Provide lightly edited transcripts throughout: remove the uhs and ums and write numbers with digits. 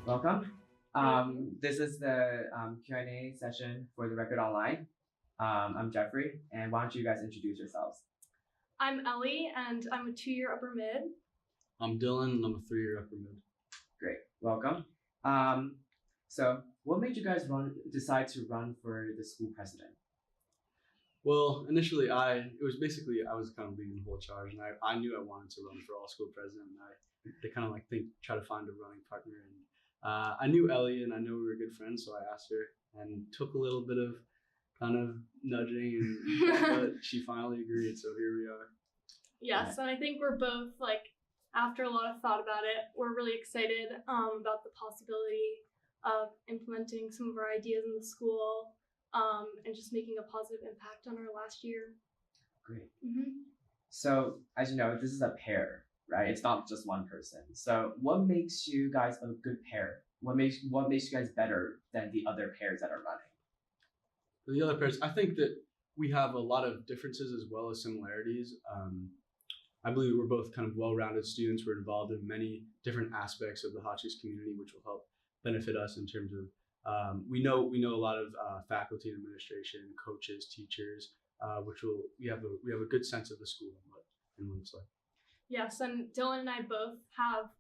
Welcome. This is the Q&A session for the Record Online. I'm Jeffrey, and why don't you guys introduce yourselves? I'm Ellie, and I'm a 2-year upper mid. I'm Dillon, and I'm a 3-year upper mid. Great, welcome. So what made you guys decide to run for the school president? Well, initially, I was kind of leading the whole charge, and I knew I wanted to run for all school president, and they kind of try to find a running partner, and I knew Ellie, and I know we were good friends, so I asked her, and took a little bit of kind of nudging, but she finally agreed, so here we are. Yes, and I think we're both, after a lot of thought about it, we're really excited about the possibility of implementing some of our ideas in the school and just making a positive impact on our last year. Great. Mm-hmm. So, as you know, this is a pair, right? It's not just one person. So what makes you guys a good pair? What makes you guys better than the other pairs that are running? The other pairs, I think that we have a lot of differences as well as similarities. I believe we're both kind of well-rounded students. We're involved in many different aspects of the Hot Chicks community, which will help benefit us in terms of we know a lot of faculty and administration, coaches, teachers, we have a good sense of the school and what it's like. Yes, and Dillon and I both have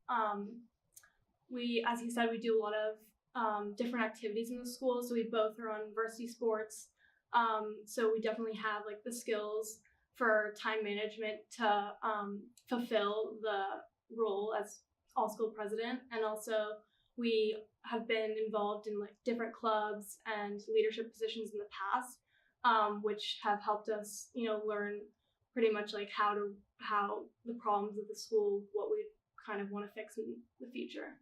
as he said, we do a lot of different activities in the school. So we both are on varsity sports. So we definitely have the skills for time management to fulfill the role as all school president, and also we have been involved in different clubs and leadership positions in the past, which have helped us, learn pretty much how the problems of the school, what we kind of want to fix in the future.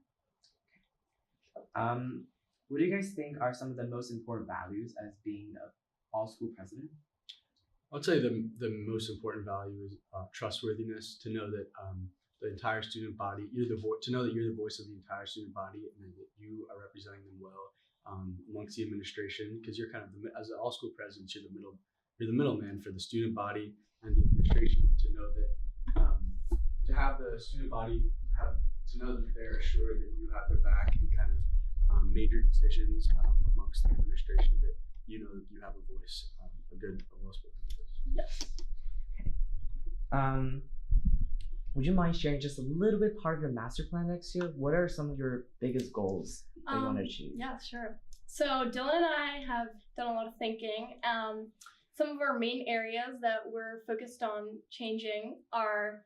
What do you guys think are some of the most important values as being an all-school president? I would say the most important value is trustworthiness, to know that the entire student body, to know that you're the voice of the entire student body, and that you are representing them well amongst the administration, because you're kind of as an all-school president, you're the middleman for the student body and the administration. To know that to have the student body to know that they're assured that you have their back in kind of major decisions amongst the administration, that you know that you have a voice, a well-spoken voice. Yes. Okay. Would you mind sharing just a little bit part of your master plan next year? What are some of your biggest goals that you want to achieve? Yeah, sure. So Dillon and I have done a lot of thinking. Some of our main areas that we're focused on changing are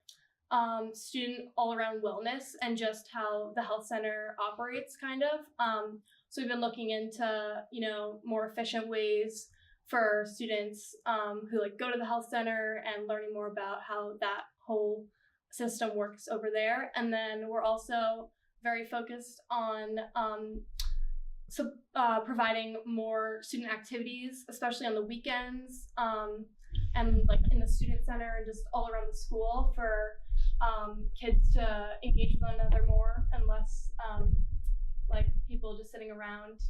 student all-around wellness and just how the health center operates, kind of. So we've been looking into, more efficient ways for students who go to the health center and learning more about how that whole system works over there. And then we're also very focused on providing more student activities, especially on the weekends, and in the student center and just all around the school for kids to engage with one another more, and less people just sitting around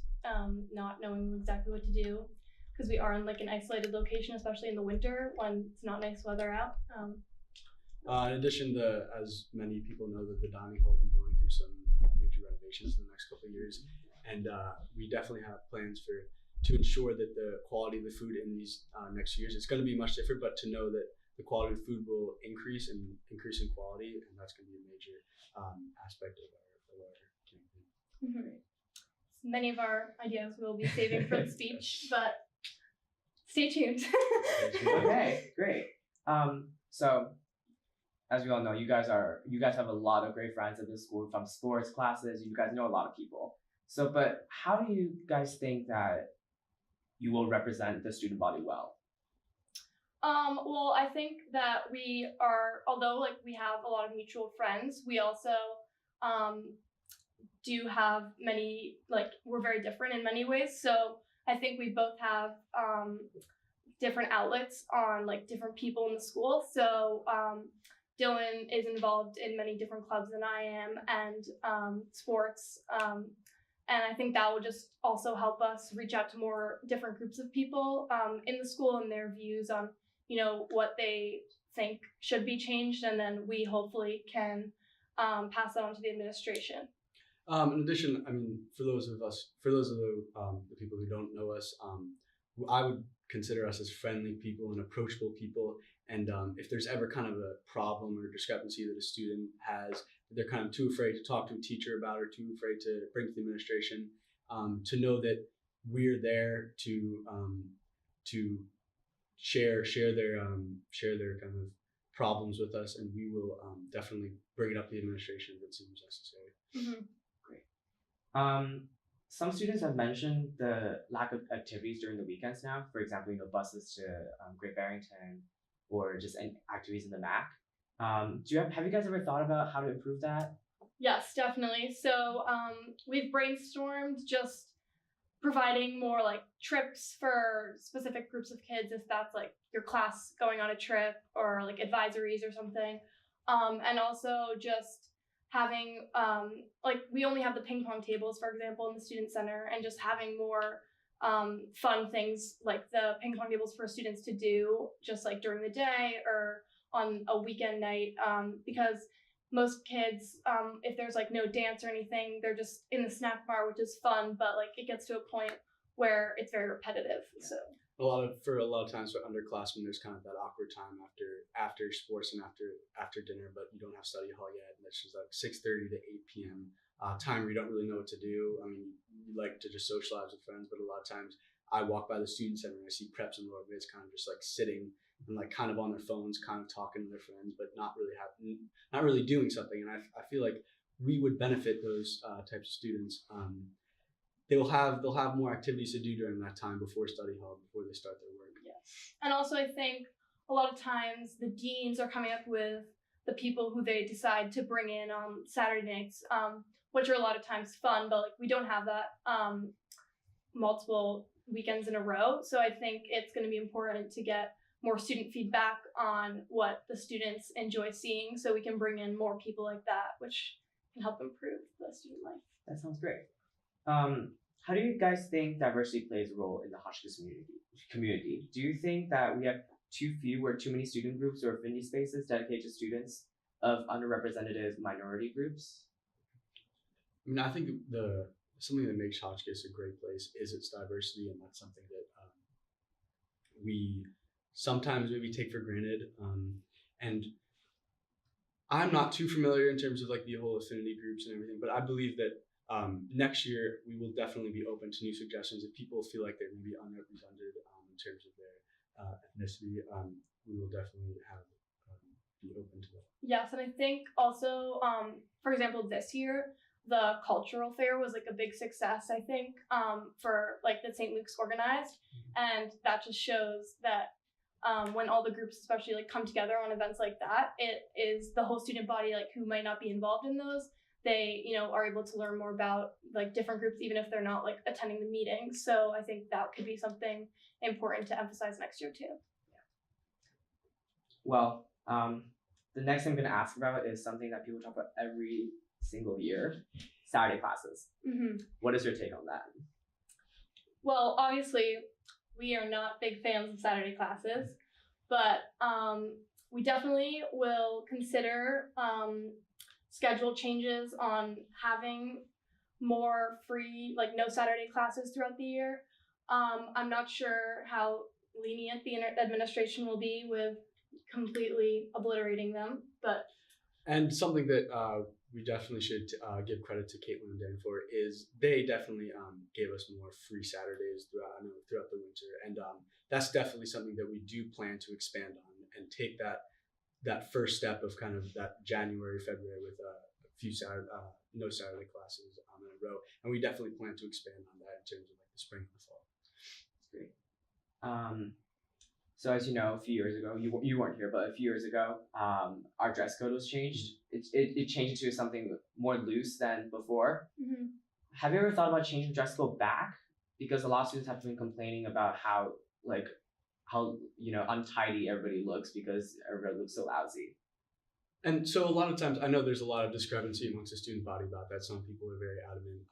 not knowing exactly what to do, because we are in an isolated location, especially in the winter when it's not nice weather out. In addition, as many people know, that the dining hall will be going through some major renovations in the next couple of years, and we definitely have plans to ensure that the quality of the food in these next years, it's going to be much different, but to know that the quality of food will increase in quality, and that's going to be a major aspect of our campaign. Mm-hmm. Many of our ideas we'll be saving for the speech, but stay tuned. Okay, great. So as we all know, you guys have a lot of great friends at the school, from sports classes. You guys know a lot of people. So, but how do you guys think that you will represent the student body well? Well, I think that we are, although we have a lot of mutual friends, we also do have many, we're very different in many ways. So I think we both have different outlets on different people in the school. So Dillon is involved in many different clubs than I am, and sports. And I think that will just also help us reach out to more different groups of people in the school and their views on, what they think should be changed. And then we hopefully can pass that on to the administration. In addition, I mean, for those of the people who don't know us, I would consider us as friendly people and approachable people. And if there's ever kind of a problem or discrepancy that a student has, they're kind of too afraid to talk to a teacher about or too afraid to bring to the administration, to know that we're there to share their kind of problems with us, and we will definitely bring it up to the administration if it seems necessary. Mm-hmm. Some students have mentioned the lack of activities during the weekends now. For example, buses to Great Barrington, or just any activities in the MAC. Have you guys ever thought about how to improve that? Yes, definitely. So we've brainstormed just providing more like trips for specific groups of kids, if that's like your class going on a trip, or like advisories or something. And also just having like, we only have the ping pong tables, for example, in the student center, and just having more fun things like the ping pong tables for students to do just like during the day or on a weekend night, because most kids, if there's like no dance or anything, they're just in the snack bar, which is fun, but like it gets to a point where it's very repetitive. Yeah. So a lot of times for underclassmen, there's kind of that awkward time after sports and after dinner, but you don't have study hall yet, and it's just like 6:30 to 8 p.m. Time where you don't really know what to do. I mean, you like to just socialize with friends, but a lot of times I walk by the student center and I see preps and lower mids kind of just like sitting and like kind of on their phones, kind of talking to their friends, but not really doing something. And I feel like we would benefit those types of students. They'll have more activities to do during that time before study hall, before they start their work. yeah. And also I think a lot of times the deans are coming up with the people who they decide to bring in on Saturday nights, which are a lot of times fun, but like we don't have that multiple weekends in a row. So I think it's going to be important to get more student feedback on what the students enjoy seeing, so we can bring in more people like that, which can help improve the student life. That sounds great. How do you guys think diversity plays a role in the Hotchkiss community? Do you think that we have too few or too many student groups or affinity spaces dedicated to students of underrepresented minority groups? I mean, I think something that makes Hotchkiss a great place is its diversity, and that's something that we sometimes maybe take for granted. And I'm not too familiar in terms of like the whole affinity groups and everything, but I believe that next year we will definitely be open to new suggestions. If people feel like they're maybe underrepresented in terms of their ethnicity, we will definitely be open to that. Yes, and I think also, for example, this year, the cultural fair was like a big success, I think, for like that St. Luke's organized. And that just shows that when all the groups especially like come together on events like that, it is the whole student body like who might not be involved in those, they are able to learn more about like different groups, even if they're not like attending the meetings. So I think that could be something important to emphasize next year too. Well, the next thing I'm going to ask about is something that people talk about every single year: Saturday classes. Mm-hmm. What is your take on that? Well, obviously, we are not big fans of Saturday classes, but we definitely will consider schedule changes on having more free, like no Saturday classes throughout the year. I'm not sure how lenient the administration will be with completely obliterating them, but. And something that we definitely should give credit to Caitlin and Dan for is they definitely gave us more free Saturdays throughout the winter, and that's definitely something that we do plan to expand on and take that first step of kind of that January, February with a few no Saturday classes in a row, and we definitely plan to expand on that in terms of like the spring and the fall. That's great. So as you know, a few years ago, you weren't here, but a few years ago, our dress code was changed. It changed into something more loose than before. Mm-hmm. Have you ever thought about changing dress code back? Because a lot of students have been complaining about how untidy everybody looks because everybody looks so lousy. And so a lot of times, I know there's a lot of discrepancy amongst the student body about that. Some people are very adamant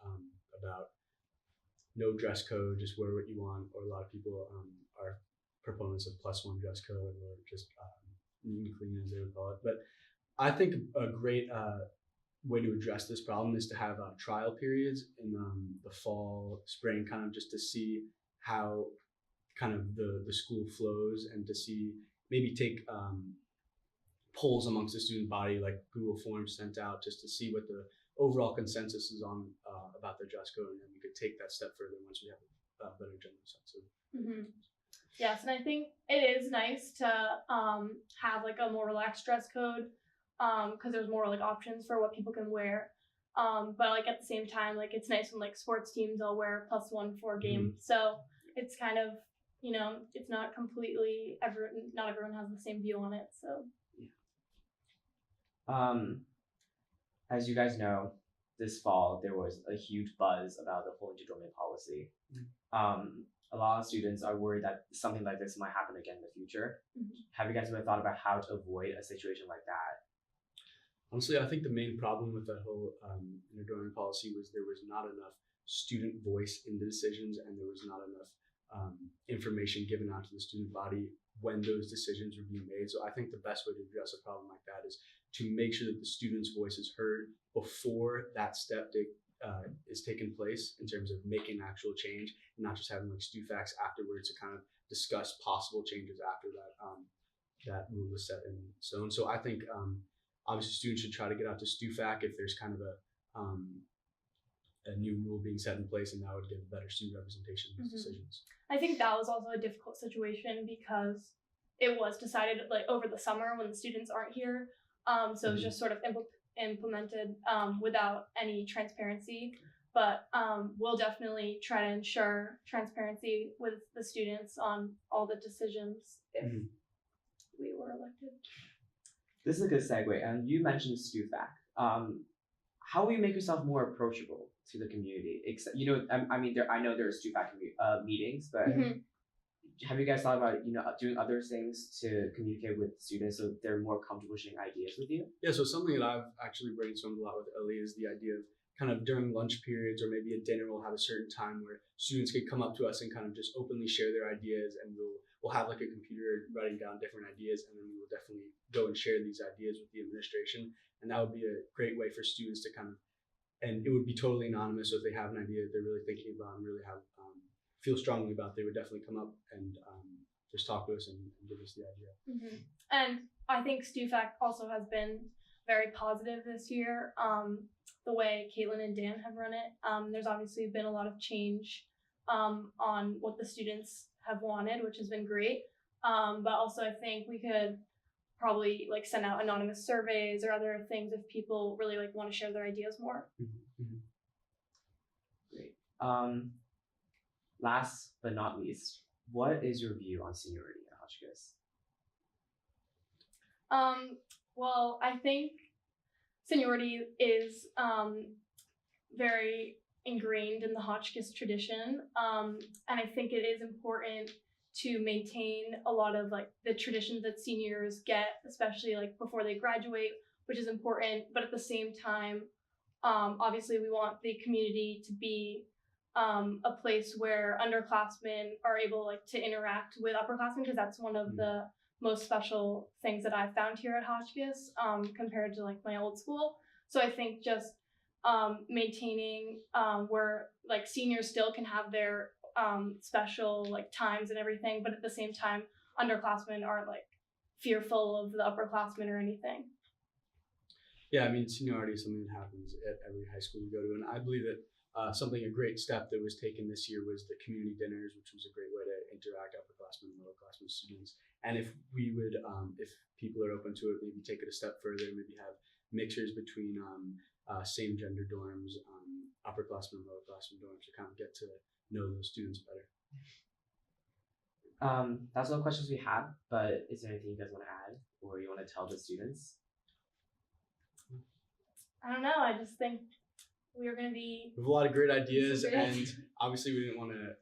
about no dress code, just wear what you want, or a lot of people are proponents of +1 dress code, or just neat and clean, as they would call it. But I think a great way to address this problem is to have trial periods in the fall, spring, kind of just to see how kind of the school flows, and to see maybe take polls amongst the student body, like Google Forms sent out, just to see what the overall consensus is on about the dress code, and then we could take that step further once we have a better general sense of. Mm-hmm. Yes, and I think it is nice to have like a more relaxed dress code, because there's more like options for what people can wear. But like at the same time, like it's nice when like sports teams all wear +1 for a game. So it's kind of, it's not completely not everyone has the same view on it. So as you guys know, this fall there was a huge buzz about the whole interdomain policy. A lot of students are worried that something like this might happen again in the future. Have you guys ever thought about how to avoid a situation like that? Honestly, I think the main problem with that whole interdomain policy was there was not enough student voice in the decisions, and there was not enough information given out to the student body when those decisions were being made. So I think the best way to address a problem like that is to make sure that the student's voice is heard before that step is taking place in terms of making actual change, and not just having like StuFacs afterwards to kind of discuss possible changes after that rule is set in stone. So I think obviously students should try to get out to StuFac if there's kind of a new rule being set in place, and that would give better student representation in these decisions. I think that was also a difficult situation because it was decided like over the summer when the students aren't here. So it was just sort of implemented without any transparency. But we'll definitely try to ensure transparency with the students on all the decisions if we were elected. This is a good segue. And you mentioned StuFac. How will you make yourself more approachable to the community? I mean, I know there are StuFac meetings, but have you guys thought about doing other things to communicate with students so they're more comfortable sharing ideas with you? Yeah, so something that I've actually brainstormed a lot with Ellie is the idea of kind of during lunch periods or maybe at dinner, we'll have a certain time where students can come up to us and kind of just openly share their ideas, and we'll have like a computer writing down different ideas, and then we will definitely go and share these ideas with the administration. And that would be a great way for students to kind of, and it would be totally anonymous. So if they have an idea that they're really thinking about and really have feel strongly about, they would definitely come up and just talk to us and give us the idea. And I think StuFac also has been very positive this year. The way Caitlin and Dan have run it, there's obviously been a lot of change on what the students have wanted, which has been great. But also I think we could probably like send out anonymous surveys or other things if people really like want to share their ideas more. Great. Last but not least, what is your view on seniority at Hotchkiss? Well, I think seniority is very ingrained in the Hotchkiss tradition, and I think it is important to maintain a lot of like the traditions that seniors get, especially like before they graduate, which is important. But at the same time, obviously we want the community to be a place where underclassmen are able like to interact with upperclassmen, because that's one of the most special things that I've found here at Hotchkiss compared to like my old school. So I think just maintaining where like seniors still can have their special like times and everything, but at the same time underclassmen aren't like fearful of the upperclassmen or anything. Yeah, I mean, seniority is something that happens at every high school you go to, and I believe that a great step that was taken this year was the community dinners, which was a great way to interact upperclassmen and lowerclassmen students. And if we would, if people are open to it, maybe take it a step further, maybe have mixers between same gender dorms, upperclassmen and lowerclassmen dorms, to kind of get to know those students better. That's all the questions we had, but is there anything you guys want to add or you want to tell the students? I don't know, I just think we have a lot of great ideas, and obviously we didn't want to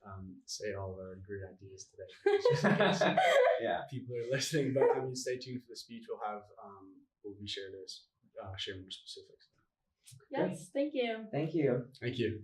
say all of our great ideas today. Just in case people are listening, but I mean, stay tuned for the speech. We'll be share more specifics. Yes, thank you. Thank you. Thank you.